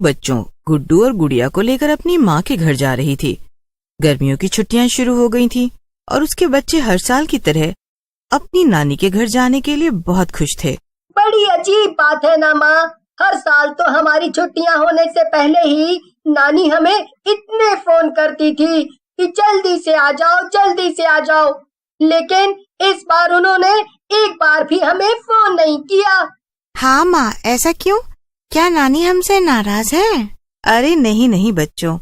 बच्चों गुड्डू और गुड़िया को लेकर अपनी माँ के घर जा रही थी। गर्मियों की छुट्टियां शुरू हो गई थीं और उसके बच्चे हर साल की तरह अपनी नानी के घर जाने के लिए बहुत खुश थे। बड़ी अजीब बात है ना माँ, हर साल तो हमारी छुट्टियां होने से पहले ही नानी हमें इतने फोन करती थी कि जल्दी से आ जाओ, जल्दी से आ जाओ, लेकिन इस बार उन्होंने एक बार भी हमें फोन नहीं किया। हाँ माँ, ऐसा क्यों? क्या नानी हमसे नाराज है? अरे नहीं नहीं बच्चों,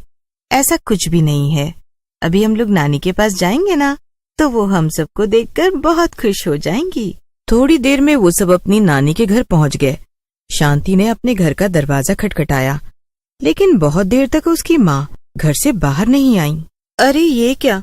ऐसा कुछ भी नहीं है। अभी हम लोग नानी के पास जाएंगे ना, तो वो हम सबको देखकर बहुत खुश हो जाएंगी। थोड़ी देर में वो सब अपनी नानी के घर पहुंच गए। शांति ने अपने घर का दरवाजा खटखटाया, लेकिन बहुत देर तक उसकी माँ घर से बाहर नहीं आई। अरे ये क्या,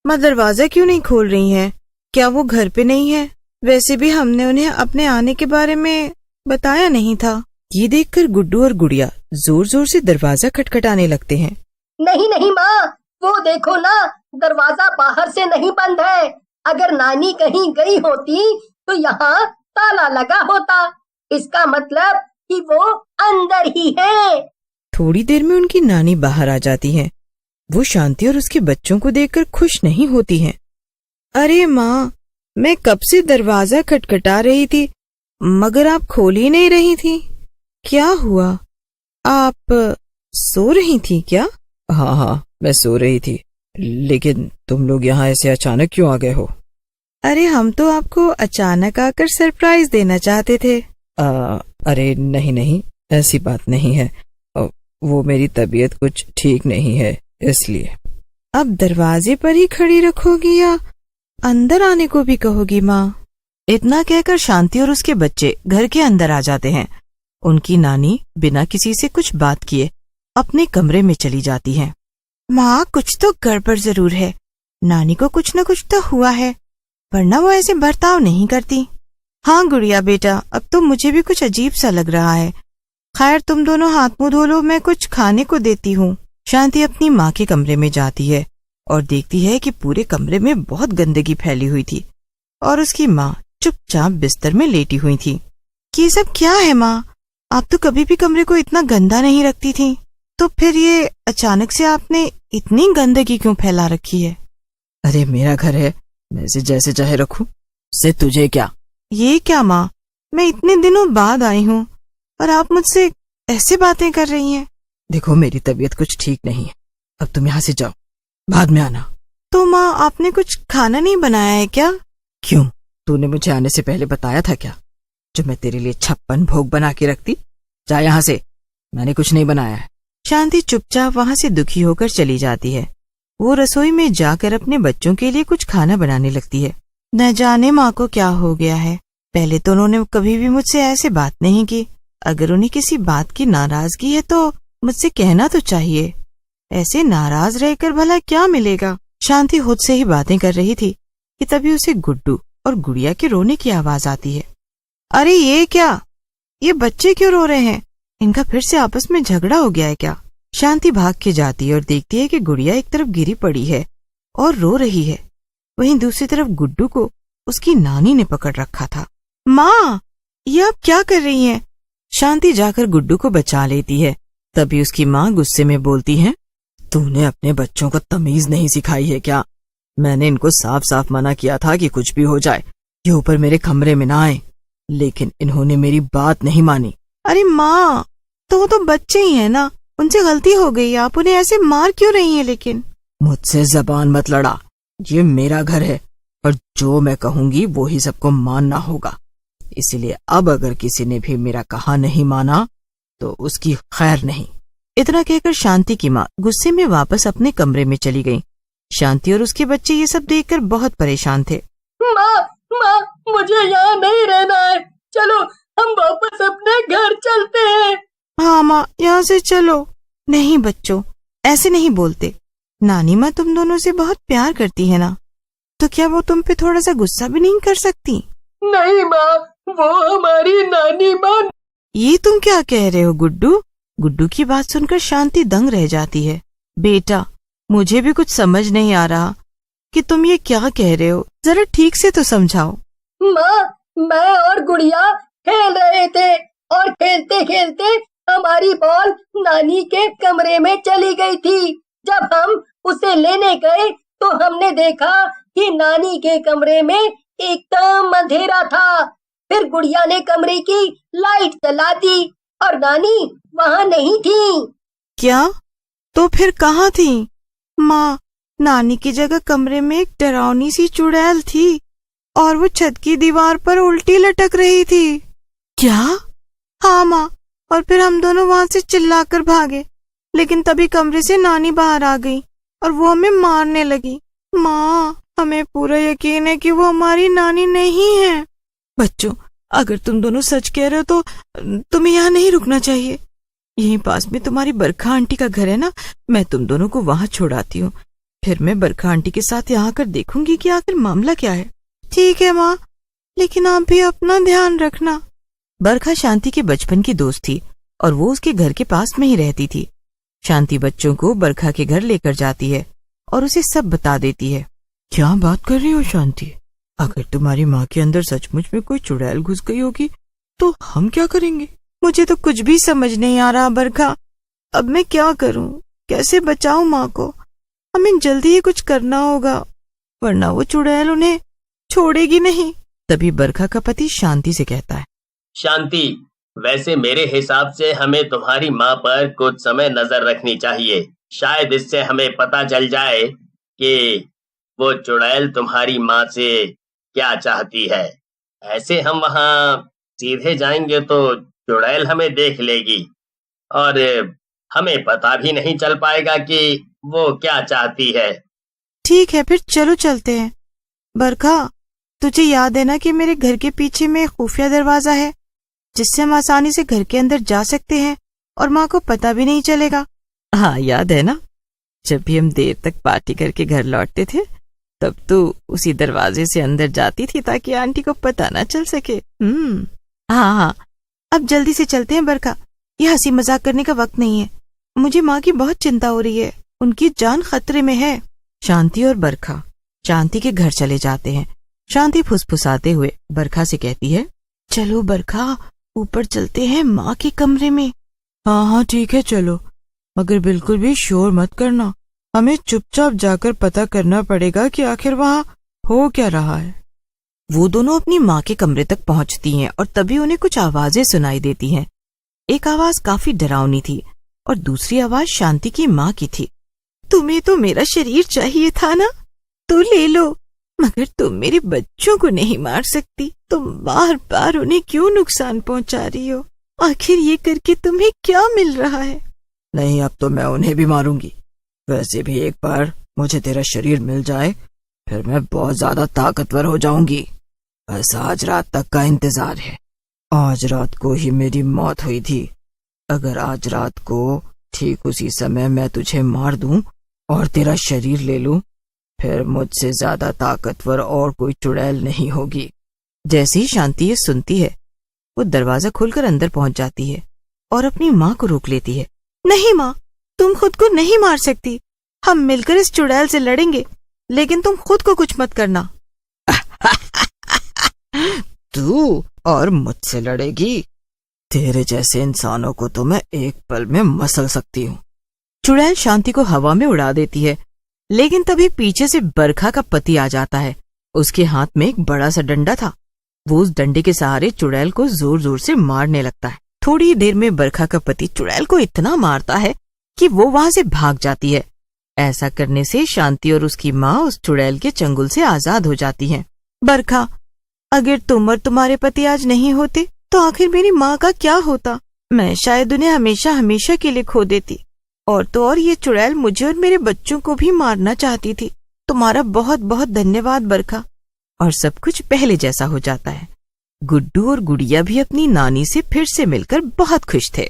माँ दरवाजा क्यों नहीं खोल रही हैं? क्या वो घर पे नहीं है? वैसे भी हमने उन्हें अपने आने के बारे में बताया नहीं था। ये देखकर गुड्डू और गुड़िया जोर जोर से दरवाजा खटखटाने लगते हैं। नहीं नहीं माँ, वो देखो ना, दरवाजा बाहर से नहीं बंद है। अगर नानी कहीं गई होती तो यहाँ ताला लगा होता। इसका मतलब कि वो अंदर ही है। थोड़ी देर में उनकी नानी बाहर आ जाती है। वो शांति और उसके बच्चों को देखकर खुश नहीं होती हैं। अरे माँ, मैं कब से दरवाजा खटखटा रही थी, मगर आप खोल ही नहीं रही थी। क्या हुआ? आप सो रही थी क्या? हाँ, मैं सो रही थी, लेकिन तुम लोग यहाँ ऐसे अचानक क्यों आ गए हो? अरे हम तो आपको अचानक आकर सरप्राइज देना चाहते थे। अरे नहीं, ऐसी बात नहीं है। वो मेरी तबीयत कुछ ठीक नहीं है, इसलिए। अब दरवाजे पर ही खड़ी रखोगी या अंदर आने को भी कहोगी माँ? इतना कहकर शांति और उसके बच्चे घर के अंदर आ जाते हैं। उनकी नानी बिना किसी से कुछ बात किए अपने कमरे में चली जाती है। माँ, कुछ तो गड़बड़ जरूर है। नानी को कुछ न कुछ तो हुआ है, वरना वो ऐसे बर्ताव नहीं करती। हाँ गुड़िया बेटा, अब तो मुझे भी कुछ अजीब सा लग रहा है। खैर तुम दोनों हाथ मुंह धो लो, मैं कुछ खाने को देती हूँ। शांति अपनी माँ के कमरे में जाती है और देखती है कि पूरे कमरे में बहुत गंदगी फैली हुई थी और उसकी माँ चुपचाप बिस्तर में लेटी हुई थी। ये सब क्या है माँ? आप तो कभी भी कमरे को इतना गंदा नहीं रखती थी, तो फिर ये अचानक से आपने इतनी गंदगी क्यों फैला रखी है? अरे मेरा घर है, मैं इसे जैसे चाहे रखूं, उससे तुझे क्या? ये क्या माँ, मैं इतने दिनों बाद आई हूँ और आप मुझसे ऐसे बातें कर रही हैं। देखो मेरी तबीयत कुछ ठीक नहीं है, अब तुम यहाँ से जाओ, बाद में आना। तो माँ आपने कुछ खाना नहीं बनाया है क्या? क्यों, तूने मुझे आने से पहले बताया था क्या, जो मैं तेरे लिए 56 भोग बना के रखती? जा यहाँ से, मैंने कुछ नहीं बनाया है। शांति चुपचाप वहाँ से दुखी होकर चली जाती है। वो रसोई में जाकर अपने बच्चों के लिए कुछ खाना बनाने लगती है। न जाने माँ को क्या हो गया है, पहले तो उन्होंने कभी भी मुझसे ऐसे बात नहीं की। अगर उन्हें किसी बात की नाराजगी है तो मुझसे कहना तो चाहिए। ऐसे नाराज रहकर भला क्या मिलेगा? शांति खुद से ही बातें कर रही थी कि तभी उसे गुड्डू और गुड़िया के रोने की आवाज आती है। अरे ये क्या, ये बच्चे क्यों रो रहे हैं? इनका फिर से आपस में झगड़ा हो गया है क्या? शांति भाग के जाती है और देखती है कि गुड़िया एक तरफ गिरी पड़ी है और रो रही है, वहीं दूसरी तरफ गुड्डू को उसकी नानी ने पकड़ रखा था। माँ, ये आप क्या कर रही हैं? शांति जाकर गुड्डू को बचा लेती है। तभी उसकी माँ गुस्से में बोलती है, तूने अपने बच्चों को तमीज नहीं सिखाई है क्या? मैंने इनको साफ साफ मना किया था कि कुछ भी हो जाए ये ऊपर मेरे कमरे में ना आए, लेकिन इन्होंने मेरी बात नहीं मानी। अरे माँ, तो वो तो बच्चे ही हैं ना, उनसे गलती हो गई, आप उन्हें ऐसे मार क्यों रही हैं? लेकिन मुझसे जबान मत लड़ा, ये मेरा घर है और जो मैं कहूंगी वो ही सबको मानना होगा। इसलिए अब अगर किसी ने भी मेरा कहा नहीं माना तो उसकी खैर नहीं। इतना कहकर शांति की माँ गुस्से में वापस अपने कमरे में चली गई। शांति और उसके बच्चे ये सब देखकर बहुत परेशान थे। माँ, मुझे यहाँ नहीं रहना है, चलो हम वापस अपने घर चलते हैं। हाँ माँ, यहाँ से चलो। नहीं बच्चों, ऐसे नहीं बोलते। नानी माँ तुम दोनों से बहुत प्यार करती है ना, तो क्या वो तुम पे थोड़ा सा गुस्सा भी नहीं कर सकती? नहीं माँ, वो हमारी नानी माँ। ये तुम क्या कह रहे हो गुड्डू? गुड्डू की बात सुनकर शांति दंग रह जाती है। बेटा, मुझे भी कुछ समझ नहीं आ रहा कि तुम ये क्या कह रहे हो, जरा ठीक से तो समझाओ। माँ, मैं और गुड़िया खेल रहे थे और खेलते खेलते हमारी बॉल नानी के कमरे में चली गई थी। जब हम उसे लेने गए तो हमने देखा कि नानी के कमरे में एकदम अंधेरा था। फिर गुड़िया ने कमरे की लाइट जला दी और नानी वहाँ नहीं थी। क्या? तो फिर कहाँ थी? माँ, नानी की जगह कमरे में एक डरावनी सी चुड़ैल थी और वो छत की दीवार पर उल्टी लटक रही थी। क्या? हाँ माँ, और फिर हम दोनों वहाँ से चिल्लाकर भागे, लेकिन तभी कमरे से नानी बाहर आ गई और वो हमें मारने लगी। माँ, हमें पूरा यकीन है कि वो हमारी नानी नहीं है। बच्चों, अगर तुम दोनों सच कह रहे हो तो तुम्हें यहाँ नहीं रुकना चाहिए। यहीं पास में तुम्हारी बरखा आंटी का घर है ना, मैं तुम दोनों को वहाँ छोड़ाती हूँ। फिर मैं बरखा आंटी के साथ यहाँ आकर देखूंगी कि आखिर मामला क्या है। ठीक है माँ, लेकिन आप भी अपना ध्यान रखना। बरखा शांति के बचपन की दोस्त थी और वो उसके घर के पास में ही रहती थी। शांति बच्चों को बरखा के घर लेकर जाती है और उसे सब बता देती है। क्या बात कर रही हो शांति? अगर तुम्हारी माँ के अंदर सचमुच में कोई चुड़ैल घुस गई होगी तो हम क्या करेंगे? मुझे तो कुछ भी समझ नहीं आ रहा बरखा। अब मैं क्या करूं? कैसे बचाऊं माँ को? हमें जल्दी ही कुछ करना होगा, वरना वो चुड़ैल उन्हें छोड़ेगी नहीं। तभी बरखा का पति शांति से कहता है, शांति, वैसे मेरे हिसाब से हमें तुम्हारी माँ पर कुछ समय नजर रखनी चाहिए। शायद इससे हमें पता चल जाए कि वो चुड़ैल तुम्हारी माँ से क्या चाहती है। ऐसे हम वहाँ सीधे जाएंगे तो चुड़ैल हमें देख लेगी और हमें पता भी नहीं चल पाएगा कि वो क्या चाहती है। ठीक है, फिर चलो चलते हैं। बरखा, तुझे याद है ना कि मेरे घर के पीछे में खुफिया दरवाजा है जिससे हम आसानी से घर के अंदर जा सकते हैं और माँ को पता भी नहीं चलेगा। हाँ, याद है ना, जब भी हम देर तक पार्टी करके घर लौटते थे तब तो उसी दरवाजे से अंदर जाती थी ताकि आंटी को पता ना चल सके। हाँ, अब जल्दी से चलते हैं बरखा, ये हंसी मजाक करने का वक्त नहीं है। मुझे माँ की बहुत चिंता हो रही है, उनकी जान खतरे में है। शांति और बरखा शांति के घर चले जाते हैं। शांति फुसफुसाते हुए बरखा से कहती है, चलो बरखा, ऊपर चलते हैं माँ के कमरे में। हाँ, ठीक है, चलो, मगर बिल्कुल भी शोर मत करना। हमें चुपचाप जाकर पता करना पड़ेगा कि आखिर वहाँ हो क्या रहा है। वो दोनों अपनी माँ के कमरे तक पहुँचती हैं और तभी उन्हें कुछ आवाजें सुनाई देती हैं। एक आवाज काफी डरावनी थी और दूसरी आवाज शांति की माँ की थी। तुम्हें तो मेरा शरीर चाहिए था ना, तो ले लो, मगर तुम मेरे बच्चों को नहीं मार सकती। तुम बार बार उन्हें क्यों नुकसान पहुंचा रही हो? आखिर ये करके तुम्हें क्या मिल रहा है? नहीं, अब तो मैं उन्हें भी मारूंगी। वैसे भी एक बार मुझे तेरा शरीर मिल जाए फिर मैं बहुत ज्यादा ताकतवर हो जाऊंगी। बस आज रात तक का इंतजार है। आज रात को ही मेरी मौत हुई थी। अगर आज रात को ठीक उसी समय मैं तुझे मार दूं और तेरा शरीर ले लूं, फिर मुझसे ज्यादा ताकतवर और कोई चुड़ैल नहीं होगी। जैसे ही शांति ये सुनती है वो दरवाजा खोलकर अंदर पहुंच जाती है और अपनी माँ को रोक लेती है। नहीं माँ, तुम खुद को नहीं मार सकती। हम मिलकर इस चुड़ैल से लड़ेंगे, लेकिन तुम खुद को कुछ मत करना। तू और मुझसे लड़ेगी? तेरे जैसे इंसानों को तो मैं एक पल में मसल सकती हूँ। चुड़ैल शांति को हवा में उड़ा देती है, लेकिन तभी पीछे से बरखा का पति आ जाता है। उसके हाथ में एक बड़ा सा डंडा था। वो उस डंडे के सहारे चुड़ैल को जोर जोर से मारने लगता है। थोड़ी ही देर में बरखा का पति चुड़ैल को इतना मारता है कि वो वहां से भाग जाती है। ऐसा करने से शांति और उसकी माँ उस चुड़ैल के चंगुल से आजाद हो जाती हैं। बरखा, अगर तुम और तुम्हारे पति आज नहीं होते तो आखिर मेरी माँ का क्या होता? मैं शायद उन्हें हमेशा हमेशा के लिए खो देती। और तो और ये चुड़ैल मुझे और मेरे बच्चों को भी मारना चाहती थी। तुम्हारा बहुत बहुत धन्यवाद बरखा। और सब कुछ पहले जैसा हो जाता है। गुड्डू और गुड़िया भी अपनी नानी से फिर से मिलकर बहुत खुश थे।